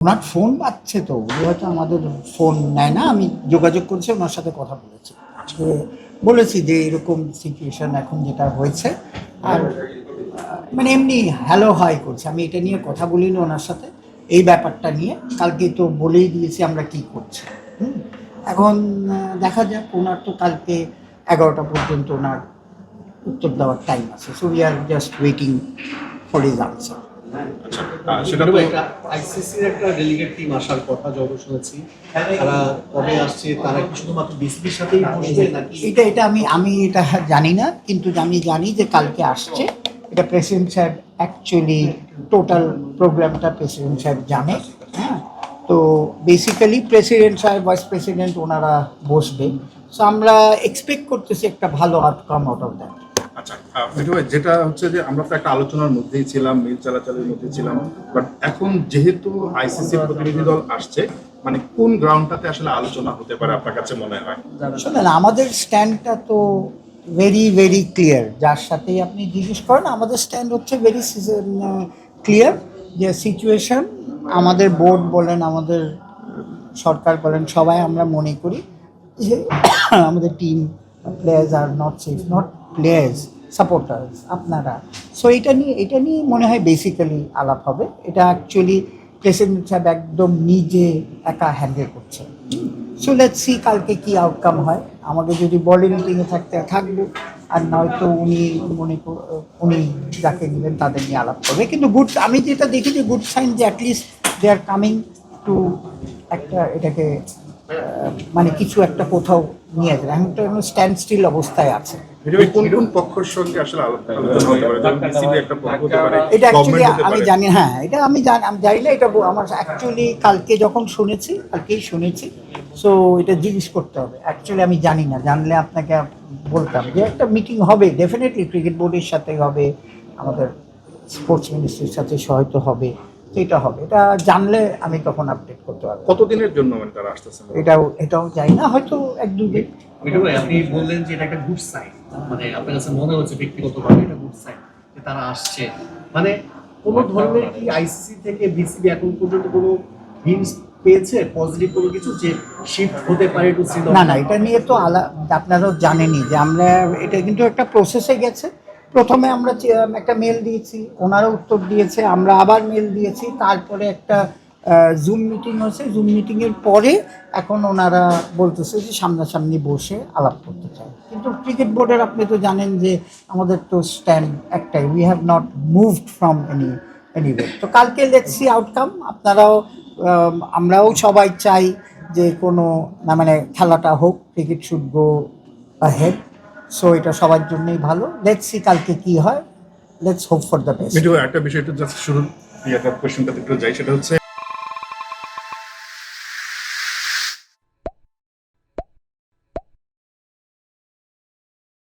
ওনার phone পাচ্ছে তো উনি হয়তো আমাদের ফোন নেয় না। আমি যোগাযোগ করেছি, ওনার সাথে কথা বলেছি, যে বলেছি যে এরকম সিচুয়েশন এখন যেটা হয়েছে। আর মানে এমনি হ্যালো হাই করছে, আমি এটা নিয়ে কথা বলিনি ওনার সাথে এই ব্যাপারটা নিয়ে। কালকে তো বলেই দিয়েছি আমরা কি করছি। এখন দেখা যাক, ওনার তো কালকে 11টা পর্যন্ত ওনার উত্তর দেওয়ার টাইম আছে। So we are just waiting for his answer. সেটা তো আইসিসির একটা ডেলিগেট টিম আসার কথা যত শুনেছি, তারা কবে আসছে, তারা কি শুধুমাত্র বিসিবির সাথেই বসবে নাকি? এটা আমি এটা জানি না, কিন্তু আমি জানি যে কালকে আসছে। এটা প্রেসিডেন্ট সাহেব অ্যাকচুয়ালি টোটাল প্রোগ্রামটা প্রেসিডেন্ট সাহেব জানে। হ্যাঁ, তো বেসিক্যালি প্রেসিডেন্ট সাহেব, ভাইস প্রেসিডেন্ট ওনারা বসবে। সো আমরা এক্সপেক্ট করতেছি একটা ভালো আউটকাম আউট অফ দ্যাট। আচ্ছা, মিঠু ভাই, যেটা হচ্ছে যে আমরা তো একটা আলোচনার মধ্যেই ছিলাম, মিল চালাচালের মধ্যে ছিলাম, বাট এখন যেহেতু আইসিসি প্রতিনিধি দল আসছে, মানে কোন গ্রাউন্ডটাতে আসলে আলোচনা হতে পারে আপনার কাছে মনে হয়? শোনেন, আমাদের স্ট্যান্ডটা তো ভেরি ভেরি ক্লিয়ার। যার সাথেই আপনি জিজ্ঞেস করেন, আমাদের স্ট্যান্ড হচ্ছে ভেরি ক্লিয়ার যে সিচুয়েশন, আমাদের বোর্ড বলেন, আমাদের সরকার বলেন, সবাই আমরা মনে করি যে আমাদের team players are not safe, not players, supporters আপনারা। সো এটা নিয়ে মনে হয় বেসিক্যালি আলাপ হবে। এটা অ্যাকচুয়ালি প্রেসিডেন্ট সাহেব একদম নিজে একা হ্যান্ডেল করছে। সো লেটস সি কালকে কি আউটকাম হয়। আমাকে যদি বলে মিটিংয়ে থাকবো, আর নয়তো উনি যাকে নেবেন তাদের নিয়ে আলাপ করবে। কিন্তু আমি যেটা দেখি যে গুড সাইন, যে at least they are coming to একটা এটাকে মানে কিছু একটা কোথাও নিয়ে যাবে। এখন তো স্ট্যান্ড স্টিল অবস্থায় আছে। মিঠু ভাই, কোন কোন পক্ষের সঙ্গে আসলে আলোচনা হতে পারে? যেমন বিসিবি একটা পক্ষ হতে পারে, এটা অ্যাকচুয়ালি গভর্নমেন্ট হতে আমি পারে। জানি, হ্যাঁ এটা আমি জানি না। এটা আমার অ্যাকচুয়ালি কালকেই শুনেছি। সো এটা জিজ্ঞেস করতে হবে। অ্যাকচুয়ালি আমি জানি না, জানলে আপনাকে বলতাম যে একটা মিটিং হবে ডেফিনেটলি, ক্রিকেট বোর্ডের সাথে হবে, আমাদের স্পোর্টস মিনিস্ট্রির সাথে হয়তো হবে। তো এটা হবে, এটা জানলে আমি তখন আপডেট করতে পারবো। কতদিনের জন্য মানে তারা আসতেছে? এটাও জানি না, হয়তো 1-2 দিন। মিঠু ভাই, আপনি বললেন যে এটা একটা গুড সাইন, মানে আপনার কাছে মনে হচ্ছে ব্যক্তিগতভাবে এটা গুড সাইন যে তারা আসছে। মানে কোন ধরনের কি আইসিসি থেকে বিসিবি এখন পর্যন্ত কোনো হিন্টস পেয়েছে পজিটিভ কোনো কিছু যে শিফট হতে পারে টু শ্রীলঙ্কা? না, এটা নিয়ে তো আপনারাও জানেনই যে আমরা, এটা কিন্তু একটা প্রসেসে গেছে। প্রথমে আমরা একটা মেল দিয়েছি, ওনারা উত্তর দিয়েছে, আমরা আবার মেল দিয়েছি, তারপরে একটা জুম মিটিং হয়েছে। জুম মিটিংয়ের পরে এখন ওনারা বলতেছে যে সামনাসামনি বসে আলাপ করতে চায়। কিন্তু ক্রিকেট বোর্ডের আপনি তো জানেন যে আমাদের তো স্ট্যান্ড একটাই, we have not moved from anyway. তো কালকে লেটস সি আউটকাম। আপনারাও আমরাও সবাই চাই যে কোনো না, মানে খেলাটা হোক, cricket should go ahead. So এটা সবার জন্যই ভালো। লেটস সি কালকে কি হয়, let's hope for the best. Mithu ভাই, একটা বিষয় একটু জাস্ট শুরু কোয়েশ্চেনটাতে একটু যাই, সেটা হচ্ছে